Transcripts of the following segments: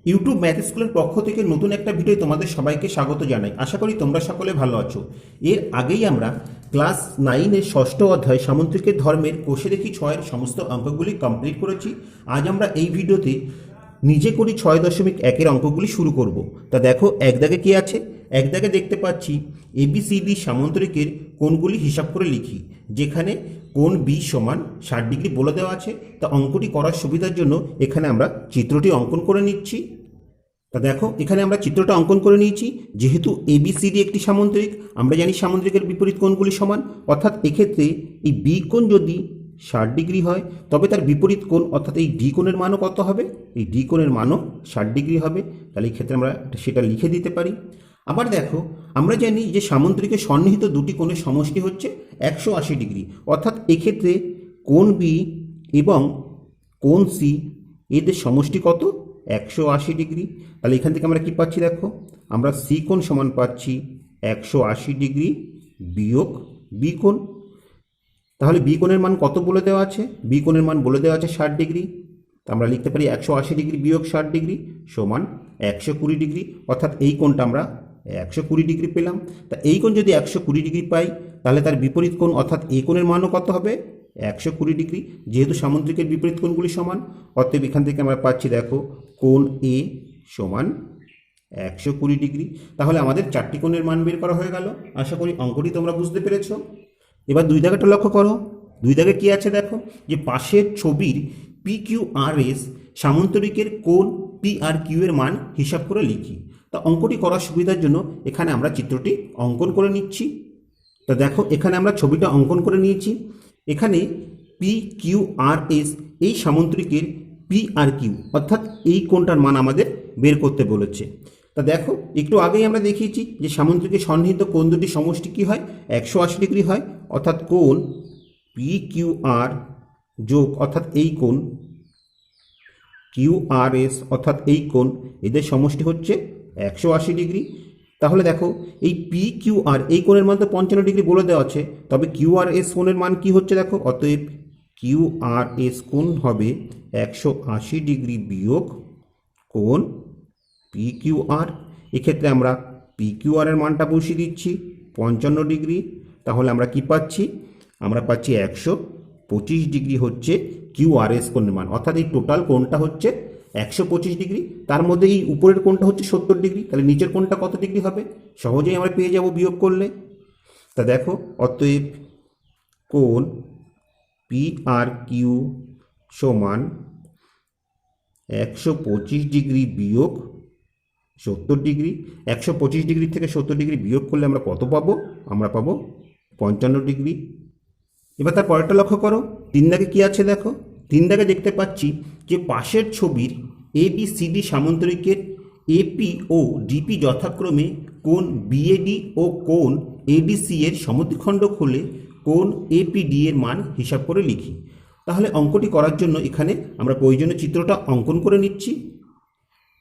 YouTube math স্কুলের পক্ষ থেকে নতুন একটা ভিডিও তোমাদের সবাইকে স্বাগত জানাই। আশা করি তোমরা সকলে ভালো আছো। এর আগেই আমরা ক্লাস 9-এর ষষ্ঠ অধ্যায় সামুদ্রিকের ধর্মের কোষে দেখি 6-এর সমস্ত অঙ্কগুলি কমপ্লিট করেছি। আজ আমরা এই ভিডিওতে নিজে করি 6.1-এর অঙ্কগুলি শুরু করব। তা দেখো এক দাগে কি আছে। এক দাগে দেখতে পাচ্ছি এবিসিডি সামুদ্রিকের কোণগুলি হিসাব করে লিখি, যেখানে কোণ বি সমান 60 ডিগ্রি বলে দেওয়া আছে। তা অঙ্কটি করার সুবিধার জন্য এখানে আমরা চিত্রটি অঙ্কন করে নিচ্ছি। তা দেখো এখানে আমরা চিত্রটা অঙ্কন করে নিয়েছি। যেহেতু এবিসিডি একটি সামুদ্রিক, আমরা জানি সামুদ্রিকের বিপরীত কোণগুলি সমান, অর্থাৎ এক্ষেত্রে এই বি কোণ যদি 60 ডিগ্রি হয় তবে তার বিপরীত কোণ অর্থাৎ এই ডি কোণের মানও কত হবে? এই ডি কোণের মানও 60 ডিগ্রি হবে। তাহলে এই ক্ষেত্রে আমরা সেটা লিখে দিতে পারি। আবার দেখো আমরা জানি যে সামুদ্রিকের সন্নিহিত দুটি কোণের সমষ্টি হচ্ছে 180 ডিগ্রি, অর্থাৎ এক্ষেত্রে কোণ বি এবং কোণ সি এদের সমষ্টি কত? 180 ডিগ্রি। তাহলে এখান থেকে আমরা কি পাচ্ছি? দেখো আমরা সি কোণ সমান পাচ্ছি 180 ডিগ্রি বিয়োগ বি কোণ। তাহলে বি কোণের মান কত বলে দেওয়া আছে? বি কোণের মান বলে দেওয়া আছে 60 ডিগ্রি। তা আমরা লিখতে পারি 180 ডিগ্রি বিয়োগ 60 ডিগ্রি সমান 120 ডিগ্রি, অর্থাৎ এই কোণটা আমরা 120 ডিগ্রি পেলাম। তা এই কোণ যদি 120 ডিগ্রি পাই তাহলে তার বিপরীত কোণ অর্থাৎ এই কোণের মানও কত হবে? 120 ডিগ্রি। যেহেতু সামুদ্রিকের বিপরীত কোণগুলি সমান, অতএব এখান থেকে আমরা পাচ্ছি দেখো কোণ এ সমান 120 ডিগ্রি। তাহলে আমাদের চারটি কোণের মান বের করা হয়ে গেল। আশা করি অঙ্কটি তোমরা বুঝতে পেরেছো। এবার দুই দাগেটা লক্ষ্য করো। দুই দাগে কি আছে দেখো, যে পাশের ছবির পি কিউ আর এস সামুদ্রিকের কোণ পি আর কিউ এর মান হিসাব করে লিখি। তা অঙ্কটি করার সুবিধার জন্য এখানে আমরা চিত্রটি অঙ্কন করে নিচ্ছি। তা দেখো এখানে আমরা ছবিটা অঙ্কন করে নিয়েছি। এখানে পি কিউ আর এস এই সামুদ্রিকের পি আর কিউ অর্থাৎ এই কোণটার মান আমাদের বের করতে বলেছে। তা দেখো একটু আগেই আমরা দেখিয়েছি যে সামুদ্রিকের সন্নিহিত কোণ দুটি সমষ্টি কী হয়? 180 ডিগ্রি হয়, অর্থাৎ কোণ পি কিউ আর যোগ অর্থাৎ এই কোণ কিউ আর এস অর্থাৎ এই কোণ, এদের সমষ্টি হচ্ছে 180 ডিগ্রি। তাহলে দেখো এই পি কিউ আর এই কোণের মান তো 55 ডিগ্রি বলে দেওয়া আছে, তবে কিউ আর এস কোণের মান কি হচ্ছে দেখো, অতএব কিউ আর এস কোণ হবে 180 ডিগ্রি বিয়োগ কোণ পি কিউ আর। এক্ষেত্রে আমরা পি কিউ আর এর মানটা বসিয়ে দিচ্ছি 55 ডিগ্রি। তাহলে আমরা কি পাচ্ছি? আমরা পাচ্ছি 125 ডিগ্রি হচ্ছে কিউ আর এস কোণের মান, অর্থাৎ এই টোটাল কোণটা হচ্ছে 125 ডিগ্রি। তার মধ্যে এই উপরের কোণটা হচ্ছে 70 ডিগ্রি, তাহলে নিচের কোণটা কত ডিগ্রি হবে? সহজেই আমরা পেয়ে যাব বিয়োগ করলে। তা দেখো অতএব কোণ পি আর কিউ সমান 125 ডিগ্রি বিয়োগ 70 ডিগ্রি। 125 ডিগ্রি থেকে 70 ডিগ্রি বিয়োগ করলে আমরা কত পাবো? আমরা পাবো 55 ডিগ্রি। এবার তার পরেরটা লক্ষ্য করো। 3 দাগে কি আছে দেখো। 3 দাগে দেখতে পাচ্ছি যে পাশের ছবির A B C D সামুদ্রিকের AP O DP যথাক্রমে কোণ বিএডি ও কোণ এডিসি এর সমদ্বিখণ্ডক হলে কোণ এপিডি এর মান হিসাব করে লিখি। তাহলে অঙ্কটি করার জন্য এখানে আমরা প্রয়োজনীয় চিত্রটা অঙ্কন করে নিচ্ছি।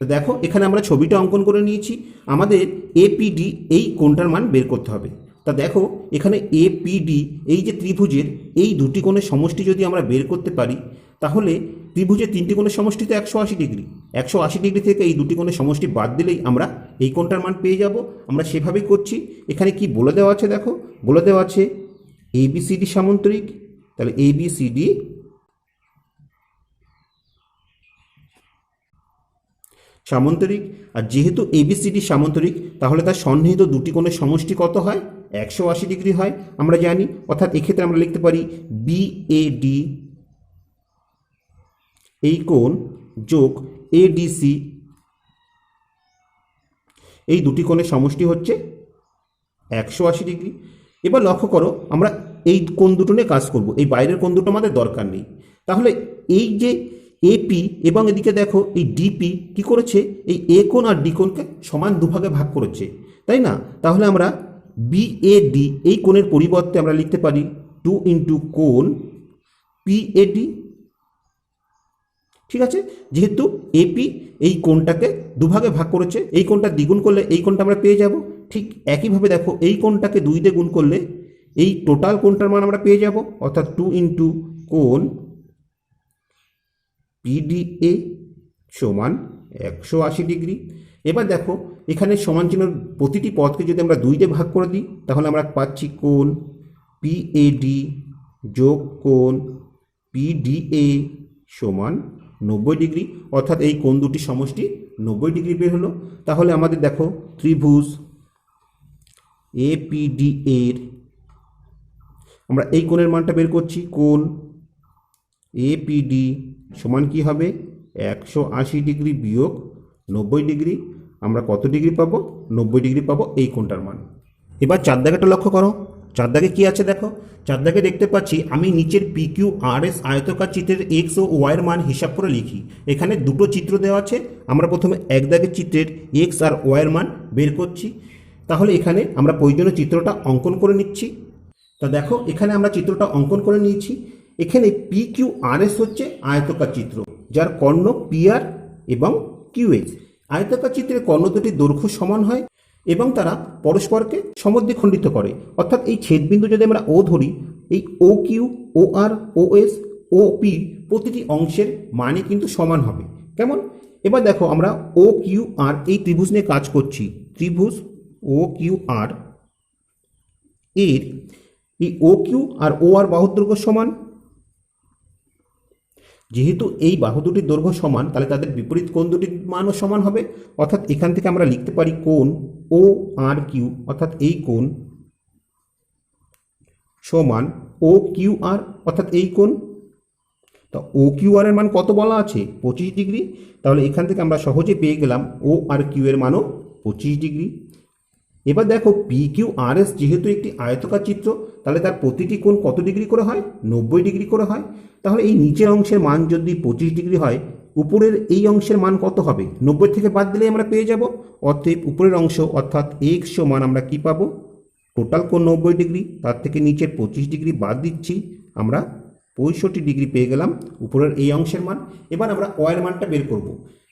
তো দেখো এখানে আমরা ছবিটা অঙ্কন করে নিয়েছি। আমাদের এপিডি এই কোণটার মান বের করতে হবে। তা দেখো এখানে এপিডি এই যে ত্রিভুজের এই দুটি কোণের সমষ্টি যদি আমরা বের করতে পারি তাহলে ত্রিভুজের তিনটি কোণের সমষ্টি তো 180 ডিগ্রি। 180 ডিগ্রি থেকে এই দুটি কোণের সমষ্টি বাদ দিলেই আমরা এই কোণটার মান পেয়ে যাব। আমরা সেভাবেই করছি। এখানে কি বলে দেওয়া আছে দেখো, বলে দেওয়া আছে এবিসিডি সামুদ্রিক। তাহলে এবিসিডি সামন্তরিক, আর যেহেতু এবিসিডি সামন্তরিক তাহলে তার সন্নিহিত দুটি কোণের সমষ্টি কত হয়? 180 ডিগ্রি হয় আমরা জানি। অর্থাৎ এক্ষেত্রে আমরা লিখতে পারি বিএডি এই কোণ যোগ এডিসি এই দুটি কোণের সমষ্টি হচ্ছে 180 ডিগ্রি। এবার লক্ষ্য করো আমরা এই কোণ দুটো নিয়ে কাজ করব, এই বাইরের কোণ দুটো আমাদের দরকার নেই। তাহলে এই যে এপি এবং এদিকে দেখো এই ডিপি কি করেছে? এই এ কোণ আর ডি কোণকে সমান দুভাগে ভাগ করেছে, তাই না? তাহলে আমরা বিএডি এই কোণের পরিবর্তে আমরা লিখতে পারি 2 ইন্টু কোণ পিএডি। ঠিক আছে, যেহেতু এপি এই কোণটাকে দুভাগে ভাগ করেছে, এই কোণটা দ্বিগুণ করলে এই কোণটা আমরা পেয়ে যাব। ঠিক একইভাবে দেখো এই কোণটাকে 2 দিয়ে গুণ করলে এই টোটাল কোণটার মান আমরা পেয়ে যাব, অর্থাৎ 2 ইন্টু কোণ পিডিএ সমান 180 ডিগ্রি। এবার দেখো এখানে সমান চিহ্নর প্রতিটি পদকে যদি আমরা 2 দিয়ে ভাগ করে দিই তাহলে আমরা পাচ্ছি কোণ পিএডি যোগ কোণ পিডিএ সমান 90 ডিগ্রি, অর্থাৎ এই কোণ দুটি সমষ্টি 90 ডিগ্রি বের হলো। তাহলে আমাদের দেখো ত্রিভুজ এপিডি এর আমরা এই কোণের মানটা বের করছি, কোণ এপিডি সমান কি হবে 180 ডিগ্রি বিয়োগ 90 ডিগ্রি। আমরা কত ডিগ্রি পাবো? 90 ডিগ্রি পাবো এই কোণটার মান। এবার চার দাগেটা লক্ষ্য করো, চার দাগে কি আছে দেখো। চার দাগে দেখতে পাচ্ছি আমি নিচের পি কিউ আর এস আয়তকার চিত্রের এক্স ও ওয়াইয়ের মান হিসাব করে লিখি। এখানে দুটো চিত্র দেওয়া আছে, আমরা প্রথমে এক দাগের চিত্রের এক্স আর ওয়াইয়ের মান বের করছি। তাহলে এখানে আমরা প্রয়োজনীয় চিত্রটা অঙ্কন করে নিচ্ছি। তা দেখো এখানে আমরা চিত্রটা অঙ্কন করে নিয়েছি। এখানে পি কিউ আর এস হচ্ছে আয়তকার চিত্র, যার কর্ণ পি আর এবং কিউ এস। আয়তকার চিত্রের কর্ণ দুটির দৈর্ঘ্য সমান হয় এবং তারা পরস্পরকে সমদ্বিখণ্ডিত করে, অর্থাৎ এই ছেদবিন্দু যদি আমরা ও ধরি, এই ও কিউ, ও আর, ও এস, ও পি প্রতিটি অংশের মানে কিন্তু সমান হবে। কেমন? এবার দেখো আমরা ও কিউ আর এই ত্রিভুজ নিয়ে কাজ করছি। ত্রিভুজ ও কিউ আর এর এই ও কিউ আর ও আর বাহুর দৈর্ঘ্য সমান। যেহেতু এই বাহু দুটির দৈর্ঘ্য সমান, তাহলে তাদের বিপরীত কোণ দুটির মানও সমান হবে। অর্থাৎ এখান থেকে আমরা লিখতে পারি কোণ ও আর কিউ, অর্থাৎ এই কোণ সমান ও কিউ আর, অর্থাৎ এই কোণ। তা ও কিউ আর এর মান কত বলা আছে? 25 ডিগ্রি। তাহলে এখান থেকে আমরা সহজে পেয়ে গেলাম ও আর কিউ এর মানও 25 ডিগ্রি। এবার দেখো পি কিউ আর এস যেহেতু একটি আয়তকার চিত্র, তাহলে তার প্রতিটি কোণ কত ডিগ্রি করে হয়? 90 ডিগ্রি করে হয়। তাহলে এই নিচের অংশের মান যদি 25 ডিগ্রি হয়, উপরের এই অংশের মান কত হবে? 90 থেকে বাদ দিলে আমরা পেয়ে যাব। অতএব উপরের অংশ অর্থাৎ এক্স সমান আমরা কি পাবো? টোটাল কোণ 90 ডিগ্রি, তার থেকে নিচের 25 ডিগ্রি বাদ দিচ্ছি, আমরা 65 ডিগ্রি পেয়ে গেলাম উপরের এই অংশের মান। এবার আমরা ওয়াইয়ের মানটা বের করব।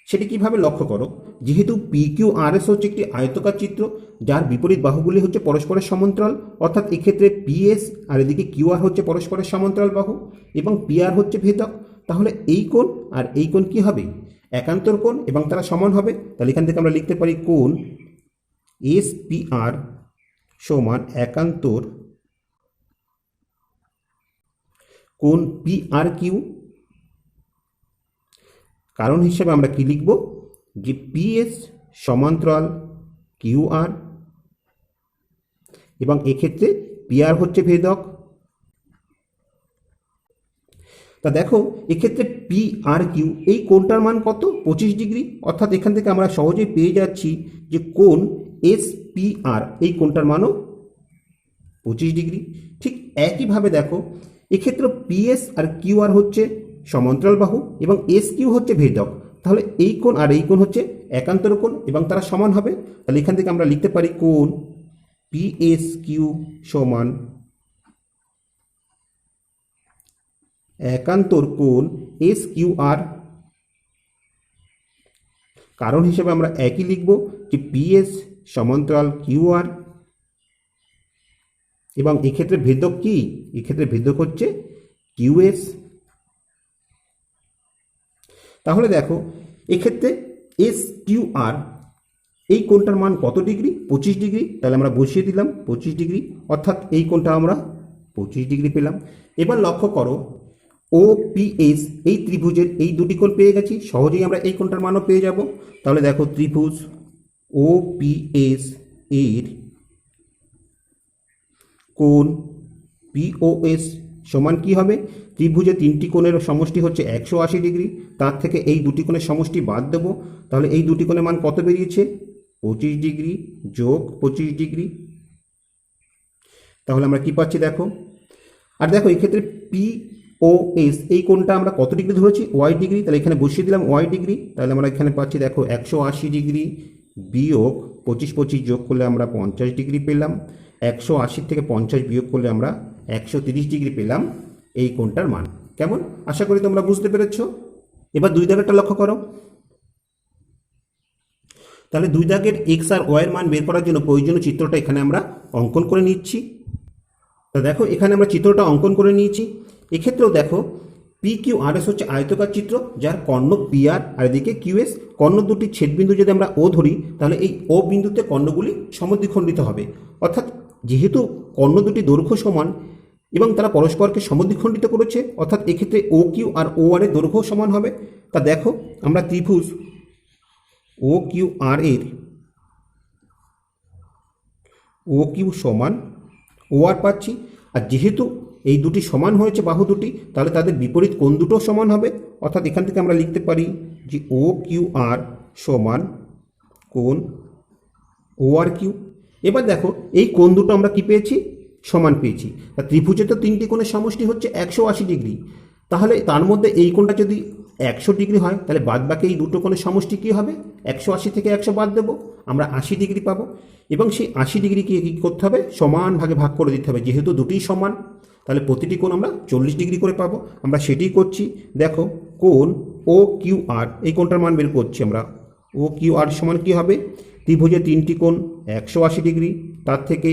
সেটি কিভাবে? লক্ষ্য করো, যেহেতু পি কিউ আর এস হচ্ছে একটি আয়তকার চিত্র, যার বিপরীত বাহুগুলি হচ্ছে পরস্পরের সমান্তরাল, অর্থাৎ এক্ষেত্রে পি এস আর এদিকে কিউ আর হচ্ছে পরস্পরের সমান্তরাল বাহু এবং পি আর হচ্ছে ভেদক। তাহলে এই কোণ আর এই কোণ কি হবে? একান্তর কোণ এবং তারা সমান হবে। তাহলে এখান থেকে আমরা লিখতে পারি কোণ এস পি আর সমান একান্তর কোণ পি আর কিউ। কারণ হিসেবে আমরা কি লিখব? যে পি এস সমান্তরাল কিউ আর এবং এক্ষেত্রে পি আর হচ্ছে ভেদক। তা দেখো এক্ষেত্রে পি আর কিউ এই কোণটার মান কত? 25 ডিগ্রি। অর্থাৎ এখান থেকে আমরা সহজেই পেয়ে যাচ্ছি যে কোণ এস পি আর এই কোণটার মানও 25 ডিগ্রি। ঠিক একইভাবে দেখো এক্ষেত্রে পি এস আর কিউ আর হচ্ছে সমান্তরাল বাহু এবং এস কিউ হচ্ছে ভেদক। তাহলে এই কোণ আর এই কোণ হচ্ছে একান্তর কোণ এবং তারা সমান হবে। তাহলে এখান থেকে আমরা লিখতে পারি কোণ পি এস কিউ সমান একান্তর কোণ এস কিউ আর। কারণ হিসেবে আমরা একই লিখব যে পি এস সমান্তরাল কিউ আর এবং এক্ষেত্রে ভেদক কি? এক্ষেত্রে ভেদক হচ্ছে কিউ এস। তাহলে দেখো এক্ষেত্রে এস কিউ আর এই কোণটার মান কত ডিগ্রি? 25 ডিগ্রি। তাহলে আমরা বসিয়ে দিলাম 25 ডিগ্রি, অর্থাৎ এই কোণটা আমরা 25 ডিগ্রি পেলাম। এবার লক্ষ্য করো ও পি এস এই ত্রিভুজের এই দুটি কোণ পেয়ে গেছি, সহজেই আমরা এই কোণটার মানও পেয়ে যাব। তাহলে দেখো ত্রিভুজ ও পি এস এর কোণ পিওএস সমান কি হবে? ত্রিভুজে তিনটি কোণের সমষ্টি হচ্ছে 180 ডিগ্রি, তার থেকে এই দুটি কোণের সমষ্টি বাদ দেব। তাহলে এই দুটি কোণের মান কত বেরিয়েছে? 25 ডিগ্রি যোগ 25 ডিগ্রি। তাহলে আমরা কি পাচ্ছি দেখো। আর দেখো এক্ষেত্রে পি ও এস এই কোণটা আমরা কত ডিগ্রি ধরেছি? Y degree. তাহলে এখানে বসিয়ে দিলাম ওয়াই ডিগ্রি। তাহলে আমরা এখানে পাচ্ছি দেখো 180 ডিগ্রি বিয়োগ 25 যোগ করলে আমরা 50 ডিগ্রি পেলাম। 180 থেকে 50 বিয়োগ করলে আমরা 130 ডিগ্রি পেলাম এই কোণটার মান। কেমন? আশা করি তোমরা বুঝতে পেরেছ। এবার দুই দাগেরটা লক্ষ্য করো। তাহলে দুই দাগের এক্স আর ওয়াইয়ের মান বের করার জন্য প্রয়োজনীয় চিত্রটা এখানে আমরা অঙ্কন করে নিচ্ছি। তা দেখো এখানে আমরা চিত্রটা অঙ্কন করে নিয়েছি। এক্ষেত্রেও দেখো পি কিউ আর এস হচ্ছে আয়তকার চিত্র, যার কর্ণ পি আর আর এদিকে কিউ এস। কর্ণ দুটি ছেদবিন্দু যদি আমরা ও ধরি, তাহলে এই ও বিন্দুতে কর্ণগুলি সমদ্বিখণ্ডিত হবে। অর্থাৎ যেহেতু কর্ণ দুটি দৈর্ঘ্য সমান এবং তারা পরস্পরকে সমদ্বিখণ্ডিত করেছে, অর্থাৎ এক্ষেত্রে ও কিউ আর ও আর এর দৈর্ঘ্য সমান হবে। তা দেখো আমরা ত্রিভুজ ও কিউ আর এর ও কিউ সমান ও আর পাচ্ছি। আর যেহেতু এই দুটি সমান হয়েছে বাহু দুটি, তাহলে তাদের বিপরীত কোণ দুটো সমান হবে। অর্থাৎ এখান থেকে আমরা লিখতে পারি যে ও কিউ আর সমান কোণ ও আর কিউ। এবার দেখো এই কোণ দুটো আমরা কি পেয়েছি, সমান পেয়েছি। তা ত্রিভুজে তো তিনটি কোণের সমষ্টি হচ্ছে 180 ডিগ্রি। তাহলে তার মধ্যে এই কোণটা যদি 100 ডিগ্রি হয়, তাহলে বাদ বাকি এই দুটো কোণের সমষ্টি কী হবে, 180 থেকে 100 বাদ দেবো, আমরা 80 ডিগ্রি পাবো। এবং সেই 80 ডিগ্রিকে কী করতে হবে, সমান ভাগে ভাগ করে দিতে হবে। যেহেতু দুটিই সমান, তাহলে প্রতিটি কোণ আমরা 40 ডিগ্রি করে পাবো। আমরা সেটাই করছি। দেখো কোণ ও কিউ আর, এই কোণটার মান বের করছি আমরা। ও কিউ আর সমান কী হবে, ত্রিভুজের তিনটি কোণ 180 ডিগ্রি, তার থেকে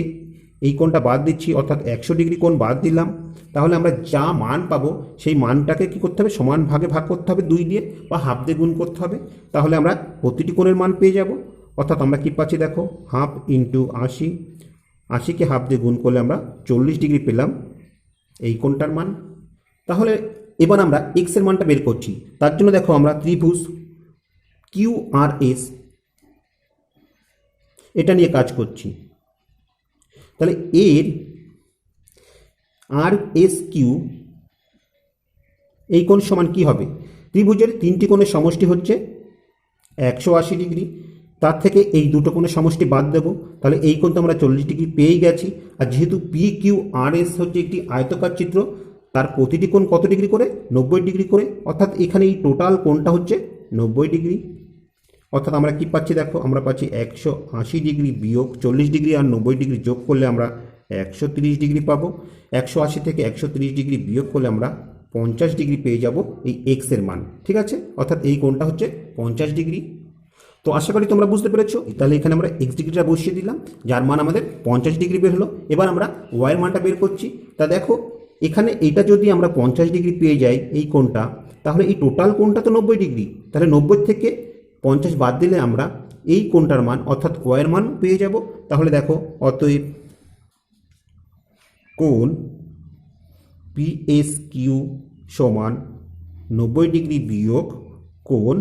এই কোণটা বাদ দিচ্ছি, অর্থাৎ 100 ডিগ্রি কোণ বাদ দিলাম। তাহলে আমরা যা মান পাবো সেই মানটাকে কি করতে হবে, সমান ভাগে ভাগ করতে হবে 2 দিয়ে, বা হাফ দিয়ে গুণ করতে হবে। তাহলে আমরা প্রতিটি কোণের মান পেয়ে যাব। অর্থাৎ আমরা কি পাচ্ছি, দেখো হাফ ইন্টু 80, 80কে হাফ দিয়ে গুণ করলে আমরা 40 ডিগ্রি পেলাম এই কোণটার মান। তাহলে এবার আমরা এক্স এর মানটা বের করছি। তার জন্য দেখো আমরা ত্রিভুজ কিউ আর এস এটা নিয়ে কাজ করছি। তাহলে এর আর এস কিউ এই কোণ সমান কি হবে, ত্রিভুজের তিনটি কোণের সমষ্টি হচ্ছে 180 ডিগ্রি, তার থেকে এই দুটো কোণের সমষ্টি বাদ দেবো। তাহলে এই কোণ তো আমরা 40 ডিগ্রি পেয়েই গেছি। আর যেহেতু পি কিউ আর এস হচ্ছে একটি আয়তকার চিত্র, তার প্রতিটি কোণ কত ডিগ্রি করে, 90 ডিগ্রি করে। অর্থাৎ এখানে এই টোটাল কোণটা হচ্ছে 90 ডিগ্রি। অর্থাৎ আমরা কি পাচ্ছি, দেখো আমরা পাচ্ছি 180 ডিগ্রি বিয়োগ 40 ডিগ্রি আর 90 ডিগ্রি যোগ করলে আমরা 130 ডিগ্রি পাবো। 180 থেকে 130 ডিগ্রি বিয়োগ করলে আমরা 50 ডিগ্রি পেয়ে যাব এই এক্স এর মান। ঠিক আছে, অর্থাৎ এই কোণটা হচ্ছে 50 ডিগ্রি। তো আশা করি তোমরা বুঝতে পেরেছো। তাহলে এখানে আমরা এক্স ডিগ্রিটা বসিয়ে দিলাম, যার মান আমাদের 50 ডিগ্রি বের হলো। এবার আমরা ওয়াইয়ের মানটা বের করছি। তা দেখো এখানে এইটা যদি আমরা 50 ডিগ্রি পেয়ে যাই এই কোণটা, তাহলে এই টোটাল কোণটা তো 90 ডিগ্রি। তাহলে 90 থেকে 50 বাদ দিলে আমরা এই কোণটার মান অর্থাৎ ওয়াইয়ের মান পেয়ে যাব। তাহলে দেখো অতএব কোণ পি এস কিউ সমান 90 ডিগ্রি বিয়োগ কোণ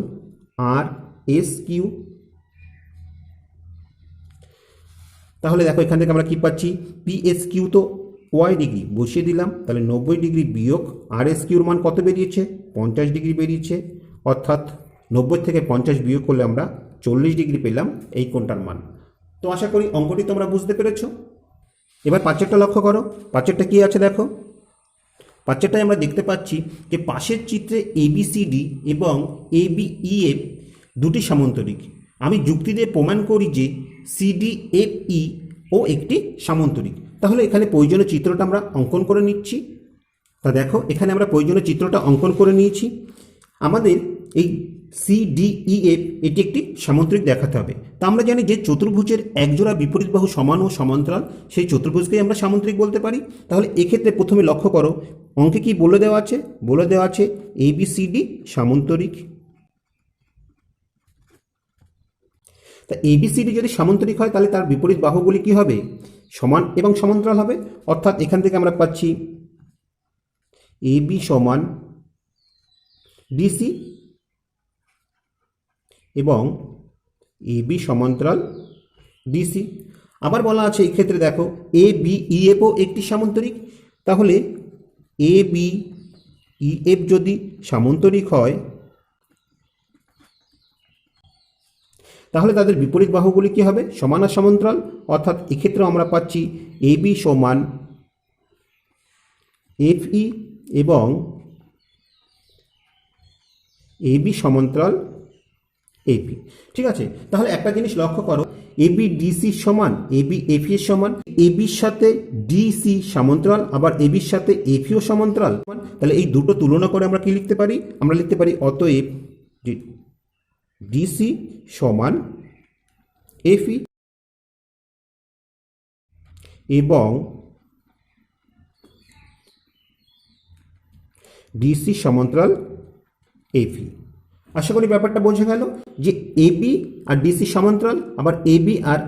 আর এস কিউ। তাহলে দেখো এখান থেকে আমরা কি পাচ্ছি, পি এস কিউ তো ওয়াই ডিগ্রি বসিয়ে দিলাম। তাহলে 90 ডিগ্রি বিয়োগ আর এস কিউর মান কত বেরিয়েছে, 50 ডিগ্রি বেরিয়েছে। অর্থাৎ 90 থেকে 50 বিয়োগ করলে আমরা 40 ডিগ্রি পেলাম এই কোণটার মান। তো আশা করি অঙ্কটি তোমরা বুঝতে পেরেছো। এবার পাঁচেরটা লক্ষ্য করো। পাঁচেরটা কি আছে দেখো, পাঁচেরটায় আমরা দেখতে পাচ্ছি যে পাশের চিত্রে এবিসিডি এবং এবিইএফ দুটি সামান্তরিক। আমি যুক্তি দিয়ে প্রমাণ করি যে সিডিএফই ও একটি সামান্তরিক। তাহলে এখানে প্রয়োজনীয় চিত্রটা আমরা অঙ্কন করে নিচ্ছি। তা দেখো এখানে আমরা প্রয়োজনীয় চিত্রটা অঙ্কন করে নিয়েছি। আমাদের এই সিডিইএফ এটি একটি সামান্তরিক দেখাতে হবে। তা আমরা জানি যে চতুর্ভুজের একজোড়া বিপরীত বাহু সমান ও সমান্তরাল, সেই চতুর্ভুজকেই আমরা সামান্তরিক বলতে পারি। তাহলে এক্ষেত্রে প্রথমে লক্ষ্য করো অঙ্কে কি বলে দেওয়া আছে, বলে দেওয়া আছে এবিসিডি সামান্তরিক। তা এবিসিডি যদি সামান্তরিক হয় তাহলে তার বিপরীত বাহুগুলি কি হবে, সমান এবং সমান্তরাল হবে। অর্থাৎ এখান থেকে আমরা পাচ্ছি এবি সমান ডিসি এবং এবি সমান্তরাল ডিসি। আবার বলা আছে এই ক্ষেত্রে দেখো এ বি ইএফও একটি সামান্তরিক। তাহলে এ বি ইএফ যদি সামান্তরিক হয় তাহলে তাদের বিপরীত বাহুগুলি কি হবে, সমান আর সমান্তরাল। অর্থাৎ এক্ষেত্রে আমরা পাচ্ছি এবি সমান এফই এবং এবি সমান্তরাল এপি। ঠিক আছে, তাহলে একটা জিনিস লক্ষ্য করো, এবি ডিসি সমান এবি এফি এর সমান। এবির সাথে ডিসি সমান্তরাল, আবার এবির সাথে এফিও সমান্তরাল। তাহলে এই দুটো তুলনা করে আমরা কি লিখতে পারি, আমরা লিখতে পারি অতএব ডিসি সমান এফি এবং ডিসি সমান্তরাল এফি। আশা করি ব্যাপারটা বোঝা গেল যে এবি আর ডিসি সমান্তরাল, আবার এবি আর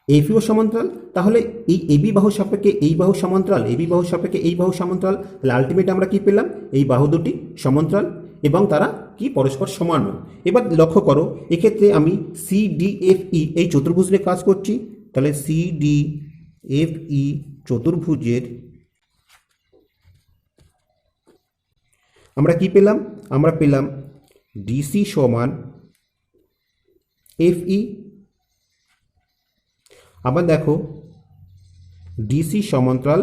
এফিও সমান্তরাল। তাহলে এই এবি বাহু সাপেক্ষে এই বাহু সমান্তরাল, এবি বাহু সাপেক্ষে এই বাহু সমান্তরাল। তাহলে আলটিমেট আমরা কি পেলাম? এই বাহু দুটি সমান্তরাল এবং তারা কি পরস্পর সমান। এবার লক্ষ্য করো, এক্ষেত্রে আমি সিডিএফই এই চতুর্ভুজ নিয়ে কাজ করছি। তাহলে সিডিএফই চতুর্ভুজের আমরা কি পেলাম? আমরা পেলাম ডিসি সমান এফই, আবার দেখো ডিসি সমান্তরাল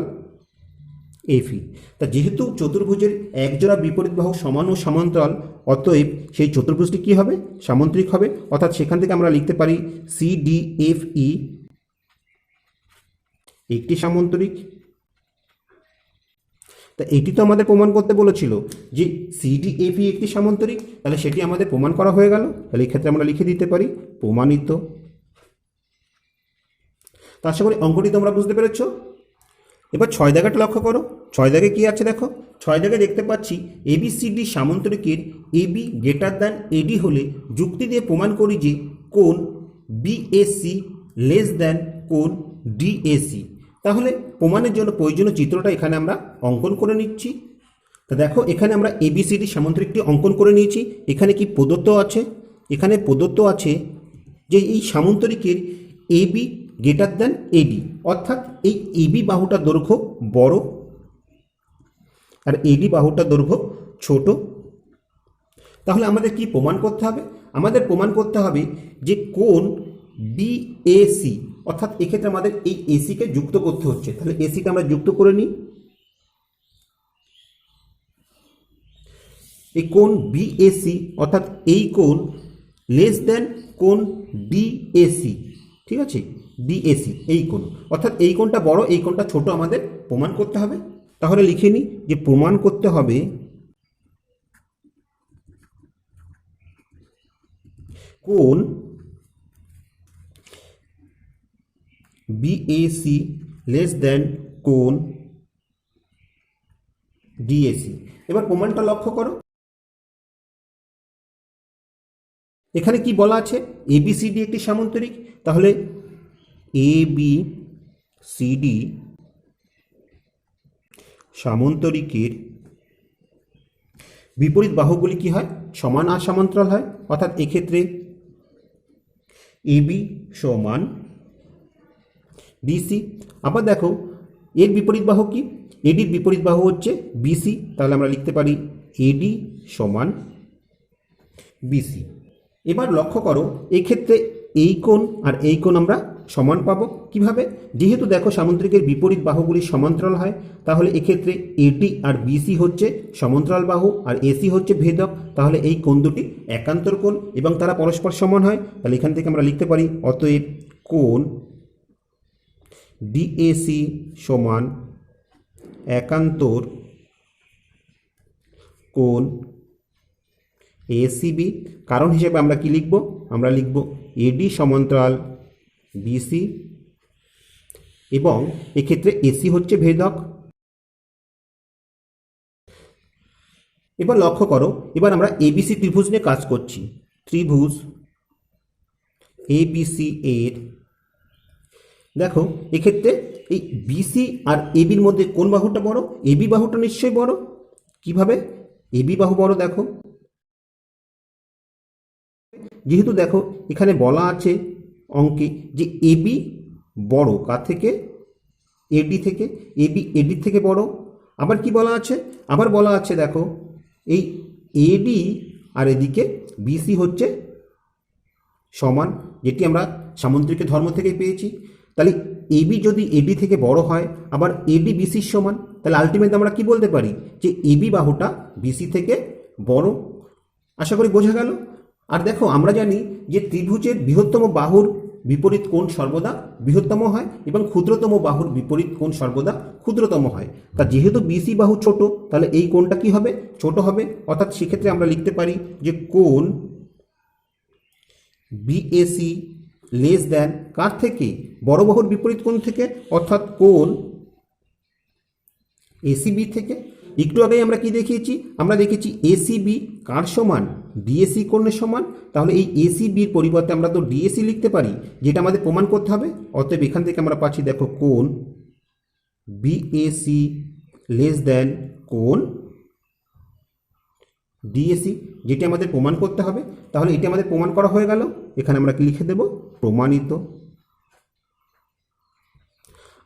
এফই। তা যেহেতু চতুর্ভুজের একজোড়া বিপরীত বাহু সমান ও সমান্তরাল, অতএব সেই চতুর্ভুজটি কি হবে? সামান্তরিক হবে। অর্থাৎ সেখান থেকে আমরা লিখতে পারি সিডিএফই একটি সামান্তরিক। তা এটি তো আমাদের প্রমাণ করতে বলেছিল যে সিডিএফই একটি সামান্তরিক, তাহলে সেটি আমাদের প্রমাণ করা হয়ে গেল। তাহলে এই ক্ষেত্রে আমরা লিখে দিতে পারি প্রমাণিত। তা আশা করি অঙ্কটি তোমরা বুঝতে পেরেছ। এবার 6 দাগেটা লক্ষ্য করো। 6 দাগে কি আছে দেখো। 6 দাগে দেখতে পাচ্ছি এবিসিডি সামান্তরিকের এবি গ্রেটার দ্যান এডি হলে যুক্তি দিয়ে প্রমাণ করি যে কোণ বিএসি লেস দ্যান কোণ ডিএসি। তাহলে প্রমাণের জন্য প্রয়োজনীয় চিত্রটা এখানে আমরা অঙ্কন করে নিচ্ছি। তা দেখো এখানে আমরা এবিসিডি সামান্তরিকটি অঙ্কন করে নিয়েছি। এখানে কি প্রদত্ত আছে? এখানে প্রদত্ত আছে যে এই সামান্তরিকের এবি গ্রেটার দ্যান এডি, অর্থাৎ এই এবি বাহুটার দৈর্ঘ্য বড় আর এডি বাহুটার দৈর্ঘ্য ছোট। তাহলে আমাদের কি প্রমাণ করতে হবে? আমাদের প্রমাণ করতে হবে যে কোণ বিএসি, অর্থাৎ এক্ষেত্রে আমাদের এই এসিকে যুক্ত করতে হচ্ছে। তাহলে এসিকে আমরা যুক্ত করে নিই। এই কোণ বিএসি অর্থাৎ এই কোণ লেস দ্যান কোণ ডিএসি, ঠিক আছে? ডিএসি এই কোণ, অর্থাৎ এই কোণটা বড় এই কোণটা ছোট আমাদের প্রমাণ করতে হবে। তাহলে লিখে নিই যে প্রমাণ করতে হবে কোণ বিএসি লেস দ্যান কোণ ডিএসি। এবার প্রমাণটা লক্ষ্য করো। এখানে কি বলা আছে? এবিসিডি একটি সামান্তরিক। তাহলে এবিসিডি সামান্তরিকের বিপরীত বাহুগুলি কি হয়? সমান আর সমান্তরাল হয়। অর্থাৎ এক্ষেত্রে এবি সমান ডিসি। আবার দেখো এর বিপরীত বাহু কি? এডির বিপরীত বাহু হচ্ছে বিসি। তাহলে আমরা লিখতে পারি এডি সমান বিসি। এবার লক্ষ্য করো এক্ষেত্রে এই কোণ আর এই কোণ আমরা সমান পাবো কিভাবে? যেহেতু দেখো সামান্তরিকের বিপরীত বাহুগুলি সমান্তরাল হয়, তাহলে এক্ষেত্রে এডি আর বিসি হচ্ছে সমান্তরাল বাহু আর এসি হচ্ছে ভেদক। তাহলে এই কোণ দুটি একান্তর কোণ এবং তারা পরস্পর সমান হয়। তাহলে এখান থেকে আমরা লিখতে পারি অতএব কোণ ডিএসি সমান একান্তর কোণ এসিবি। কারণ হিসেবে আমরা কি লিখব? আমরা লিখব এডি সমান্তরাল বিসি এবং এক্ষেত্রে এসি হচ্ছে ভেদক। এবার লক্ষ্য করো, এবার আমরা এবিসি ত্রিভুজ নিয়ে কাজ করছি। ত্রিভুজ এবিসি এর দেখো এক্ষেত্রে এই বিসি আর এবির মধ্যে কোন বাহুটা বড়? এবি বাহুটা নিশ্চয়ই বড়। কিভাবে? এবি বাহু বড়। দেখো যেহেতু দেখো এখানে বলা আছে অঙ্কে যে এবি বড় কার থেকে? এডি থেকে। এবি এডির থেকে বড়। আবার কি বলা আছে? আবার বলা আছে দেখো এই এডি আর এদিকে বিসি হচ্ছে সমান, যেটি আমরা সামান্তরিকের ধর্ম থেকে পেয়েছি। তাহলে এবি যদি এডি থেকে বড় হয় আবার এডি বিসির সমান, তাহলে আলটিমেট আমরা কি বলতে পারি? যে এবি বাহুটা বিসি থেকে বড়। আশা করি বোঝা গেল। আর দেখো আমরা জানি যে ত্রিভুজের বৃহত্তম বাহুর বিপরীত কোণ সর্বদা বৃহত্তম হয় এবং ক্ষুদ্রতম বাহুর বিপরীত কোণ সর্বদা ক্ষুদ্রতম হয়। তা যেহেতু বিসি বাহু ছোট, তাহলে এই কোণটা কি হবে? ছোট হবে। অর্থাৎ সেক্ষেত্রে আমরা লিখতে পারি যে কোণ বিএসি লেস দ্যান কার থেকে? বড় বাহুর বিপরীত কোণ থেকে, অর্থাৎ কোণ এসিবি থেকে। একটু আগে আমরা কি দেখিয়েছি, আমরা দেখেছি এসিবি কার সমান, ডিএসি কোণের সমান। তাহলে এই এসিবির পরিবর্তে আমরা তো ডিএসি লিখতে পারি, যেটা আমাদের প্রমাণ করতে হবে। অতএব এখান থেকে আমরা পাচ্ছি, দেখো, কোণ বিএসি লেস দেন কোণ ডিএসি, যেটি আমাদের প্রমাণ করতে হবে। তাহলে এটি আমাদের প্রমাণ করা হয়ে গেল। এখানে আমরা কি লিখে দেব, প্রমাণিত।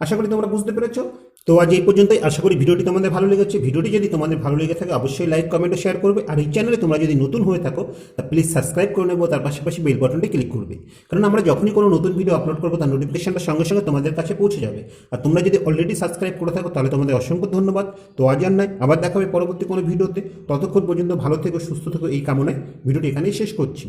আশা করি তোমরা বুঝতে পেরেছো। তো আজ এই পর্যন্তই। আশা করি ভিডিওটি তোমাদের ভালো লেগেছে। ভিডিওটি যদি তোমাদের ভালো লেগে থাকে অবশ্যই লাইক, কমেন্ট ও শেয়ার করবে। আর এই চ্যানেলে তোমরা যদি নতুন হয়ে থাকো তা প্লিজ সাবস্ক্রাইব করে নেবো, তার পাশাপাশি বেল বাটনটি ক্লিক করবে, কারণ আমরা যখনই কোনো নতুন ভিডিও আপলোড করবো তার নোটিফিকেশনটা সঙ্গে সঙ্গে তোমাদের কাছে পৌঁছে যাবে। আর তোমরা যদি অলরেডি সাবস্ক্রাইব করে থাকো তাহলে তোমাদের অসংখ্য ধন্যবাদ। তো আজ আর নয়, আবার দেখা হবে পরবর্তী কোনো ভিডিওতে। ততক্ষণ পর্যন্ত ভালো থেকো, সুস্থ থেকো, এই কামনায় ভিডিওটি এখানেই শেষ করছি।